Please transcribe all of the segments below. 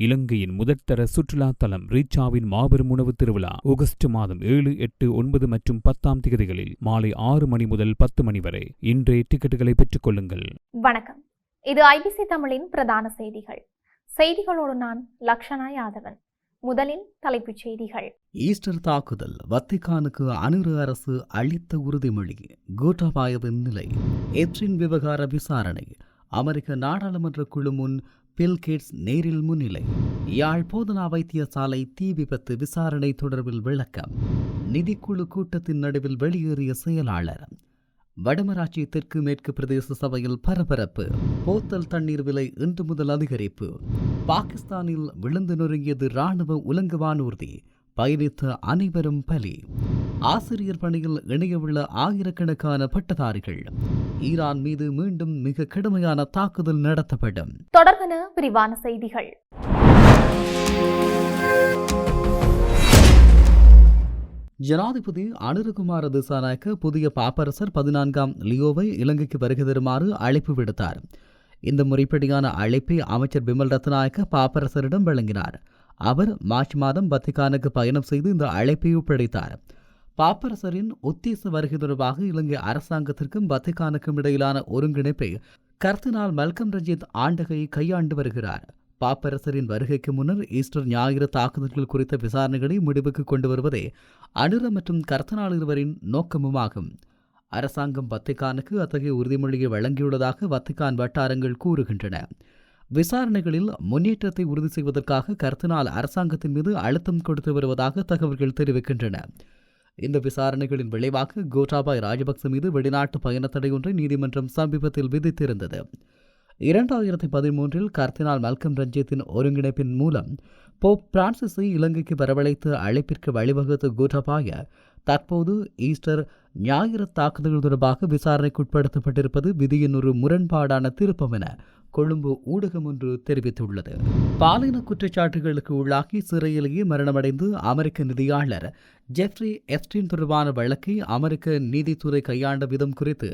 இலங்கையின் முதற்தர சுற்றுலா தலம் ரீச்சாவின் மாபெரும் உணவு திருவிழா ஆகஸ்ட் மாதம் 7, 8, 9 மற்றும் 10 தேதிகளில் மாலை 6 மணி முதல் 10 மணி வரை இன்றே டிக்கெட்டுகளை பெற்றுக் கொள்ளுங்கள். வணக்கம், இது ஐபிசி தமிழின் பிரதான செய்திகள். செய்திகளோடு நான் லக்ஷனா யாதவன். முதலில் தலைப்புச் செய்திகள். ஈஸ்டர் தாக்குதல், வத்திக்கானுக்கு அனுர அரசு அளித்த உறுதிமொழி, கோட்டாபாயவின் நிலை, எப்சின் விவகார விசாரணை, அமெரிக்க நாடாளுமன்ற குழு முன் பில் கேட்ஸ் நேரில் முன்னிலை, யாழ் போதனா வைத்தியசாலை தீ விபத்து விசாரணை தொடர்பில் விளக்கம், நிதிக்குழு கூட்டத்தின் நடுவில் வெளியேறிய செயலாளர், வடமராட்சி தெற்கு மேற்கு பிரதேச சபையில் பரபரப்பு, போத்தல் தண்ணீர் விலை இன்று முதல் அதிகரிப்பு, பாகிஸ்தானில் விழுந்து நொறுங்கியது இராணுவ உலங்கு வானூர்தி, பயணித்த அனைவரும் பலி, ஆசிரியர் பணியில் இணையவுள்ள ஆயிரக்கணக்கான பட்டதாரிகள், ஈரான் மீது மீண்டும் மிக கடுமையான தாக்குதல் நடத்தப்படும். தொடர்பான விரிவான செய்திகள். ஜனாதிபதி அனுரகுமார திசாநாயக்க புதிய பாப்பரசர் 14ஆம் லியோவை இலங்கைக்கு வருகை தருமாறு அழைப்பு விடுத்தார். இந்த முறைப்படியான அழைப்பை அமைச்சர் பிமல் ரத்நாயக்க பாப்பரசரிடம் வழங்கினார். அவர் மார்ச் மாதம் வத்திக்கானுக்கு பயணம் செய்து இந்த அழைப்பை ஒப்படைத்தார். பாப்பரசரின் உத்தேச வருகை தொடர்பாக இலங்கை அரசாங்கத்திற்கும் வத்திக்கானுக்கும் இடையிலான ஒருங்கிணைப்பை கர்தினால் மல்கம் ரஞ்சித் ஆண்டகை கையாண்டு வருகிறார். பாப்பரசரின் வருகைக்கு முன்னர் ஈஸ்டர் ஞாயிறு தாக்குதல்கள் குறித்த விசாரணைகளை முடிவுக்கு கொண்டு வருவதே அனுர மற்றும் கர்தினால் இருவரின் நோக்கமுமாகும். அரசாங்கம் வத்திக்கானுக்கு அத்தகைய உறுதிமொழியை வழங்கியுள்ளதாக வத்திக்கான் வட்டாரங்கள் கூறுகின்றன. விசாரணைகளில் முன்னேற்றத்தை உறுதி செய்வதற்காக கர்தினால் அரசாங்கத்தின் மீது அழுத்தம் கொடுத்து வருவதாக தகவல்கள் தெரிவிக்கின்றன. இந்த விசாரணைகளின் விளைவாக கோட்டாபாய ராஜபக்ச மீது வெளிநாட்டு பயண தடை ஒன்றை நீதிமன்றம் சமீபத்தில் விதித்திருந்தது. 2013 கர்தினால் மல்கம் ரஞ்சித்தின் ஒருங்கிணைப்பின் மூலம் போப் பிரான்சிஸை இலங்கைக்கு வரவழைத்து அழைப்பிற்கு வழிவகுத்த கோட்டாபாய தற்போது ஈஸ்டர் ஞாயிறு தாக்குதல்கள் தொடர்பாக விசாரணைக்குட்படுத்தப்பட்டிருப்பது விதியின் ஒரு முரண்பாடான திருப்பம் என கொழும்பு ஊடகம் ஒன்று தெரிவித்துள்ளது. பாலின குற்றச்சாட்டுகளுக்கு உள்ளாகி சிறையிலேயே மரணமடைந்து அமெரிக்க நிதியாளர் ஜெஃப்ரி எப்ஸ்டீன் தொடர்பான வழக்கை அமெரிக்க நீதித்துறை கையாண்ட விதம் குறித்து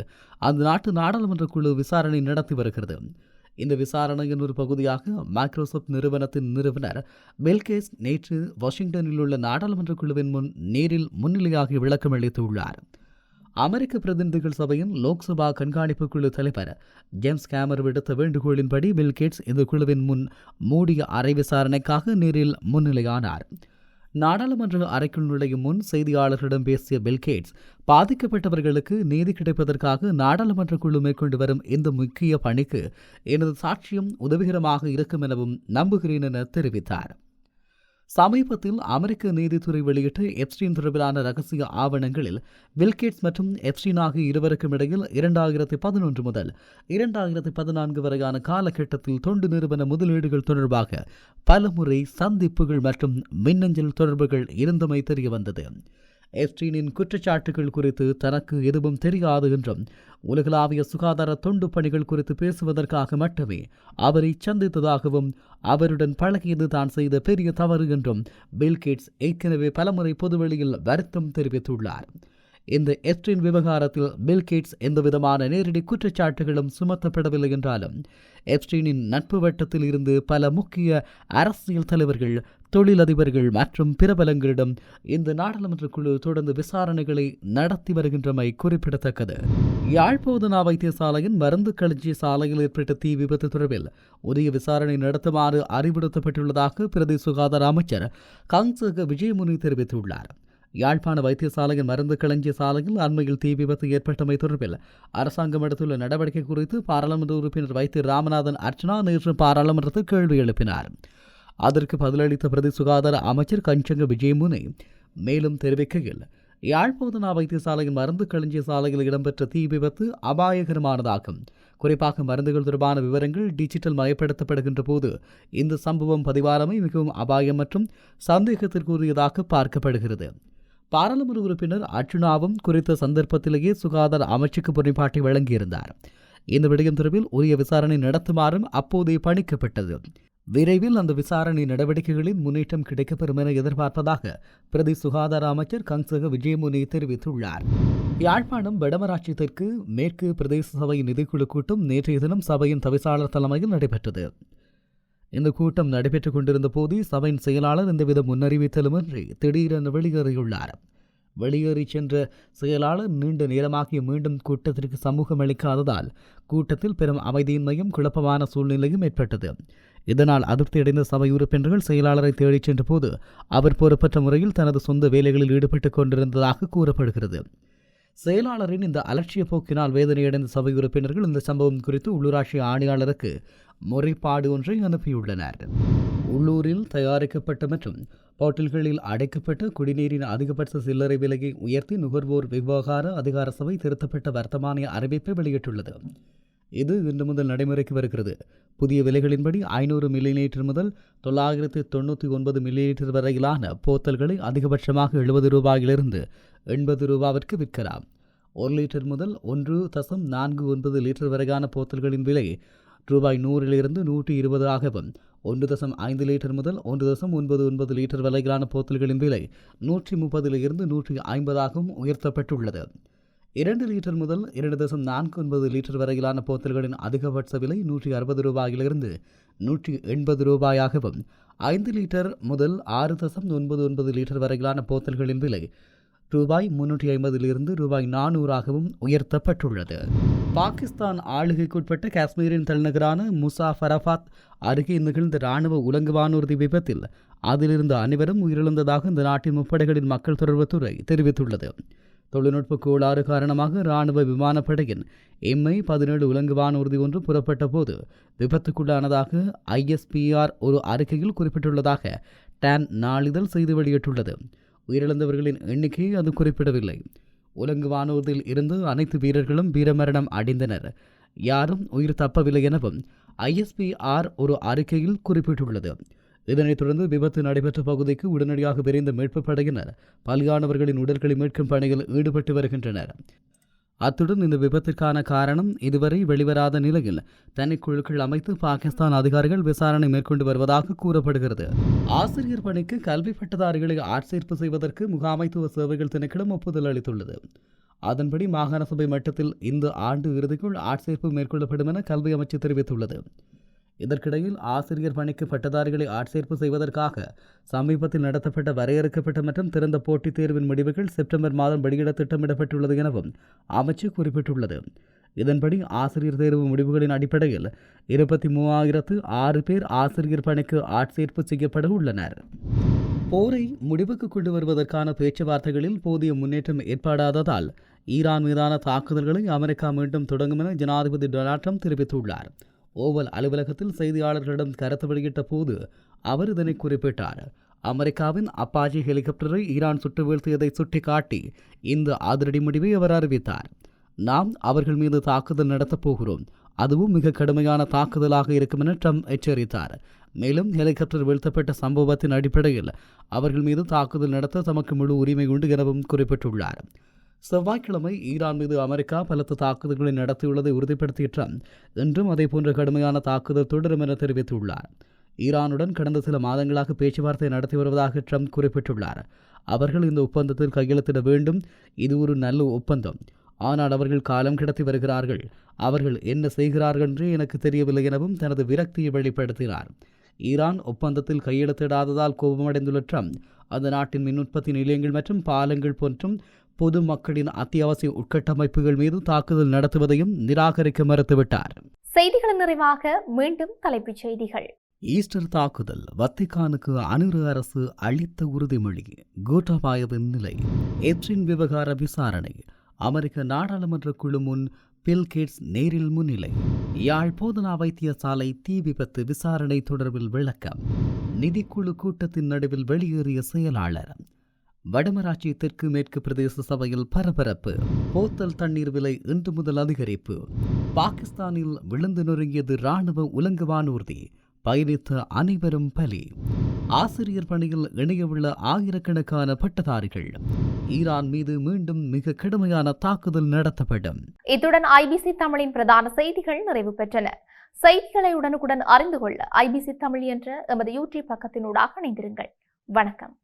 அந்த நாட்டு நாடாளுமன்ற குழு விசாரணை நடத்தி வருகிறது. இந்த விசாரணையின் ஒரு பகுதியாக மைக்ரோசாப்ட் நிறுவனத்தின் நிறுவனர் பில் கேட்ஸ் நேற்று வாஷிங்டனில் உள்ள நாடாளுமன்ற குழுவின் முன் நேரில் முன்னிலையாகி விளக்கம் அளித்துள்ளார். அமெரிக்க பிரதிநிதிகள் சபையின் லோக்சபா கண்காணிப்பு குழு தலைவர் ஜேம்ஸ் கேமர் விடுத்த வேண்டுகோளின்படி பில் கேட்ஸ் இந்த குழுவின் முன் மூடிய அறை விசாரணைக்காக நேரில் முன்னிலையானார். நாடாளுமன்ற அறைக்குள் நுழையும் முன் செய்தியாளர்களிடம் பேசிய பில் கேட்ஸ், பாதிக்கப்பட்டவர்களுக்கு நீதி கிடைப்பதற்காக நாடாளுமன்ற குழு மேற்கொண்டு வரும் இந்த முக்கிய பணிக்கு எனது சாட்சியம் உதவிகரமாக இருக்கும் எனவும் நம்புகிறேன் என தெரிவித்தார். சமீபத்தில் அமெரிக்க நீதித்துறை வெளியிட்ட எப்ஸ்டீன் தொடர்பிலான ரகசிய ஆவணங்களில் பில் கேட்ஸ் மற்றும் எப்ஸ்டீன் ஆகிய இருவருக்கும் இடையில் 2011 முதல் 2014 வரையான காலகட்டத்தில் தொண்டு நிறுவன முதலீடுகள் தொடர்பாக பலமுறை சந்திப்புகள் மற்றும் மின்னஞ்சல் தொடர்புகள் இருந்தமை தெரியவந்தது. எப்ஸ்டீனின் குற்றச்சாட்டுகள் குறித்து தனக்கு எதுவும் தெரியாது என்றும் உலகளாவிய சுகாதார தொண்டு பணிகள் குறித்து பேசுவதற்காக மட்டுமே அவரை சந்தித்ததாகவும் அவருடன் பழகியது தான் செய்த பெரிய தவறு என்றும் பில் கேட்ஸ் ஏற்கனவே பலமுறை பொதுவெளியில் வருத்தம் தெரிவித்துள்ளார். இந்த எப்ஸ்டீன் விவகாரத்தில் பில் கேட்ஸ் எந்தவிதமான நேரடி குற்றச்சாட்டுகளும் சுமத்தப்படவில்லை என்றாலும் எப்ஸ்டீனின் நட்பு வட்டத்தில் இருந்து பல முக்கிய அரசியல் தலைவர்கள், தொழிலதிபர்கள் மற்றும் பிரபலங்களிடம் இந்த நாடாளுமன்ற குழு தொடர்ந்து விசாரணைகளை நடத்தி வருகின்றமை குறிப்பிடத்தக்கது. யாழ்ப்போதனா வைத்தியசாலையின் மருந்து களஞ்சிய சாலையில் ஏற்பட்ட தீ விபத்து தொடர்பில் உரிய விசாரணை நடத்துமாறு அறிவுறுத்தப்பட்டுள்ளதாக பிரதி சுகாதார அமைச்சர் கங்சக விஜயமுனி தெரிவித்துள்ளார். யாழ்ப்பாண வைத்தியசாலையின் மருந்து களஞ்சிய சாலையில் அண்மையில் தீ விபத்து ஏற்பட்டமை தொடர்பில் அரசாங்கம் எடுத்துள்ள நடவடிக்கை குறித்து பாராளுமன்ற உறுப்பினர் வைத்திய ராமநாதன் அர்ச்சனா நேற்று பாராளுமன்றத்தில் கேள்வி எழுப்பினார். அதற்கு பதிலளித்த பிரதி சுகாதார அமைச்சர் கஞ்சங்க விஜயமுனி மேலும் தெரிவிக்கையில், யாழ்ப்போதனா வைத்தியசாலையின் மருந்து களஞ்சிய சாலையில் இடம்பெற்ற தீ விபத்து அபாயகரமானதாகும். குறிப்பாக மருந்துகள் தொடர்பான விவரங்கள் டிஜிட்டல் மயப்படுத்தப்படுகின்ற போது இந்த சம்பவம் பதிவானமை மிகவும் அபாயம் மற்றும் சந்தேகத்திற்குரியதாக பார்க்கப்படுகிறது. பாராளுமன்ற உறுப்பினர் அர்ச்சுனாவும் குறித்த சந்தர்ப்பத்திலேயே சுகாதார அமைச்சுக்கு முறைப்பாட்டை வழங்கியிருந்தார். இந்த விடயம் தொடர்பில் உரிய விசாரணை நடத்துமாறும் அப்போதே பணிக்கப்பட்டது. விரைவில் அந்த விசாரணை நடவடிக்கைகளின் முன்னேற்றம் கிடைக்கப்பெறும் என எதிர்பார்ப்பதாக பிரதி சுகாதார அமைச்சர் கங்சக விஜயமுனி தெரிவித்துள்ளார். யாழ்ப்பாணம் வடமராட்சி தெற்கு மேற்கு பிரதேச சபையின் நிதிக்குழு கூட்டம் நேற்றைய தினம் சபையின் தவிசாளர் தலைமையில் நடைபெற்றது. இந்த கூட்டம் நடைபெற்றுக் கொண்டிருந்த போது சபையின் செயலாளர் எந்தவித முன்னறிவித்தலுமின்றி திடீரென வெளியேறியுள்ளார். வெளியேறி சென்ற செயலாளர் நீண்ட நேரமாகிய மீண்டும் கூட்டத்திற்கு சமூகம் அளிக்காததால் கூட்டத்தில் பெரும் அமைதியின்மையும் குழப்பமான சூழ்நிலையும் ஏற்பட்டது. இதனால் அதிருப்தியடைந்த சபை உறுப்பினர்கள் செயலாளரை தேடிச் சென்ற போது அவர் பொறுப்பற்ற முறையில் தனது சொந்த வேலைகளில் ஈடுபட்டுக் கொண்டிருந்ததாக கூறப்படுகிறது. செயலாளரின் இந்த அலட்சிய போக்கினால் வேதனையடைந்த சபை உறுப்பினர்கள் இந்த சம்பவம் குறித்து உள்ளூராட்சி ஆணையாளருக்கு முறைப்பாடு ஒன்றை அனுப்பியுள்ளனர். உள்ளூரில் தயாரிக்கப்பட்ட மற்றும் பாட்டில்களில் அடைக்கப்பட்ட குடிநீரின் அதிகபட்ச சில்லறை விலையை உயர்த்தி நுகர்வோர் விவகார அதிகார சபை திருத்தப்பட்ட வர்த்தமானிய அறிவிப்பை வெளியிட்டுள்ளது. இது இன்று முதல் நடைமுறைக்கு வருகிறது. புதிய விலைகளின்படி 500 மில்லிலீட்டர் முதல் 999 மில்லிலீட்டர் வரையிலான போத்தல்களை அதிகபட்சமாக 70 ரூபாயிலிருந்து 80 ரூபாவிற்கு விற்கலாம். 1 லிட்டர் முதல் 1.49 லிட்டர் வரையான போத்தல்களின் விலை ரூபாய் 100 120 ஆகவும் 1.5 லிட்டர் முதல் 1.99 லிட்டர் வரையிலான போத்தல்களின் விலை 130 150 ஆகவும் உயர்த்தப்பட்டுள்ளது. 2 லிட்டர் முதல் 2.49 லிட்டர் வரையிலான போத்தல்களின் அதிகபட்ச விலை 160 ரூபாயிலிருந்து 180 ரூபாயாகவும் 5 லிட்டர் முதல் 6.99 லிட்டர் வரையிலான போத்தல்களின் விலை ரூபாய் 350 ரூபாய் 400ஆகவும் உயர்த்தப்பட்டுள்ளது. பாகிஸ்தான் ஆளுகைக்குட்பட்ட காஷ்மீரின் தலைநகரான முசாஃபராபாத் அருகே நிகழ்ந்த இராணுவ உலங்கு வானூர்தி விபத்தில் அதிலிருந்த அனைவரும் உயிரிழந்ததாக இந்த நாட்டின் முப்படைகளின் மக்கள் தொடர்புத்துறை தெரிவித்துள்ளது. தொழில்நுட்ப கோளாறு காரணமாக இராணுவ விமானப்படையின் MI-17 உலங்கு வானூர்தி ஒன்று புறப்பட்ட போது விபத்துக்குள்ளானதாக ISPR ஒரு அறிக்கையில் குறிப்பிட்டுள்ளதாக டான் நாளிதழ் செய்தி வெளியிட்டுள்ளது. உயிரிழந்தவர்களின் எண்ணிக்கையை அது குறிப்பிடவில்லை. உலங்கு வானூர்தியில் இருந்து அனைத்து வீரர்களும் வீரமரணம் அடைந்தனர், யாரும் உயிர் தப்பவில்லை எனவும் ISPR ஒரு அறிக்கையில் குறிப்பிட்டுள்ளது. இதனைத் தொடர்ந்து விபத்து நடைபெற்ற பகுதிக்கு உடனடியாக விரைந்த மீட்புப் படையினர் பலியானவர்களின் உடல்களை மீட்கும் பணியில் ஈடுபட்டு வருகின்றனர். அத்துடன் இந்த விபத்திற்கான காரணம் இதுவரை வெளிவராத நிலையில் தனிக்குழுக்கள் அமைத்து பாகிஸ்தான் அதிகாரிகள் விசாரணை மேற்கொண்டு வருவதாக கூறப்படுகிறது. ஆசிரியர் பணிக்கு கல்வி பட்டதாரிகளை ஆட்சேர்ப்பு செய்வதற்கு முகாமைத்துவ சேவைகள் திணைக்களம் ஒப்புதல் அளித்துள்ளது. அதன்படி மாகாண சபை மட்டத்தில் இந்த ஆண்டு இறுதிக்குள் ஆட்சேர்ப்பு மேற்கொள்ளப்படும் என கல்வி அமைச்சு தெரிவித்துள்ளது. இதற்கிடையில் ஆசிரியர் பணிக்கு பட்டதாரிகளை ஆட்சேர்ப்பு செய்வதற்காக சமீபத்தில் நடத்தப்பட்ட வரையறுக்கப்பட்ட மற்றும் திறந்த போட்டித் தேர்வின் முடிவுகள் செப்டம்பர் மாதம் வெளியிட திட்டமிடப்பட்டுள்ளது எனவும் அமைச்சு குறிப்பிட்டுள்ளது. இதன்படி ஆசிரியர் தேர்வு முடிவுகளின் அடிப்படையில் 23,006 பேர் ஆசிரியர் பணிக்கு ஆட்சேர்ப்பு செய்யப்பட உள்ளனர். போரை முடிவுக்கு கொண்டு வருவதற்கான பேச்சுவார்த்தைகளில் போதிய முன்னேற்றம் ஏற்படாததால் ஈரான் மீதான தாக்குதல்களை அமெரிக்கா மீண்டும் தொடங்கும் என ஜனாதிபதி டொனால்ட் ட்ரம்ப் தெரிவித்துள்ளார். ஓவல் அலுவலகத்தில் செய்தியாளர்களிடம் கருத்து வெளியிட்ட போது அவர் இதனை குறிப்பிட்டார். அமெரிக்காவின் அப்பாச்சி ஹெலிகாப்டரை ஈரான் சுட்டு வீழ்த்தியதை சுட்டிக்காட்டி இந்த அதிரடி முடிவை அவர் அறிவித்தார். நாம் அவர்கள் மீது தாக்குதல் நடத்தப் போகிறோம், அதுவும் மிக கடுமையான தாக்குதலாக இருக்கும் என ட்ரம்ப் எச்சரித்தார். மேலும் ஹெலிகாப்டர் வீழ்த்தப்பட்ட சம்பவத்தின் அடிப்படையில் அவர்கள் மீது தாக்குதல் நடத்த தமக்கு முழு உரிமை உண்டு எனவும் குறிப்பிட்டுள்ளார். செவ்வாய்க்கிழமை ஈரான் மீது அமெரிக்கா பலத்த தாக்குதல்களை நடத்தியுள்ளதை உறுதிப்படுத்திய ட்ரம்ப் இன்றும் அதேபோன்ற கடுமையான தாக்குதல் தொடரும் என தெரிவித்துள்ளார். ஈரானுடன் கடந்த சில மாதங்களாக பேச்சுவார்த்தை நடத்தி வருவதாக ட்ரம்ப் குறிப்பிட்டுள்ளார். அவர்கள் இந்த ஒப்பந்தத்தில் கையெழுத்திட வேண்டும், இது ஒரு நல்ல ஒப்பந்தம், ஆனால் அவர்கள் காலம் கடத்தி வருகிறார்கள், அவர்கள் என்ன செய்கிறார்கள் என்றே எனக்கு தெரியவில்லை எனவும் தனது விரக்தியை வெளிப்படுத்தினார். ஈரான் ஒப்பந்தத்தில் கையெழுத்திடாததால் கோபமடைந்துள்ள ட்ரம்ப் அந்த நாட்டின் மின் உற்பத்தி நிலையங்கள் மற்றும் பாலங்கள் போன்றும் பொது மக்களின் அத்தியாவசிய உட்கட்டமைப்புகள் மீது தாக்குதல் நடத்துவதையும் நிராகரிக்க மறுத்துவிட்டார். செய்திகளின் நிறைவாக மீண்டும் தலைப்புச் செய்திகள். ஈஸ்டர் தாக்குதல், வத்திக்கானுக்கு அனுர அரசு அளித்த உறுதிமொழி, கோட்டாபாயவின் நிலை, எப்ரின் விவகார விசாரணை, அமெரிக்க நாடாளுமன்ற குழு முன் பில் கேட்ஸ் நேரில் முன்னிலை, யாழ் போதனா வைத்தியசாலை தீ விபத்து விசாரணை தொடர்பில் விளக்கம், நிதிக்குழு கூட்டத்தின் நடுவில் வெளியேறிய செயலாளர், வடமராட்சி தெற்கு மேற்கு பிரதேச சபையில் பரபரப்பு, போத்தல் தண்ணீர் விலை இன்று முதல் அதிகரிப்பு, பாகிஸ்தானில் விழுந்து நொறுங்கியது இராணுவ உலங்கு வானூர்தி, பயணித்த அனைவரும் பலி, ஆசிரியர் பணியில் இணையவுள்ள ஆயிரக்கணக்கான பட்டதாரிகள், ஈரான் மீது மீண்டும் மிக கடுமையான தாக்குதல் நடத்தப்படும். இத்துடன் IBC தமிழின் பிரதான செய்திகள் நிறைவு பெற்றன. செய்திகளை உடனுக்குடன் அறிந்து கொள்ள IBC தமிழ் என்ற எமது YouTube பக்கத்தினூடாக இணைந்திருங்கள். வணக்கம்.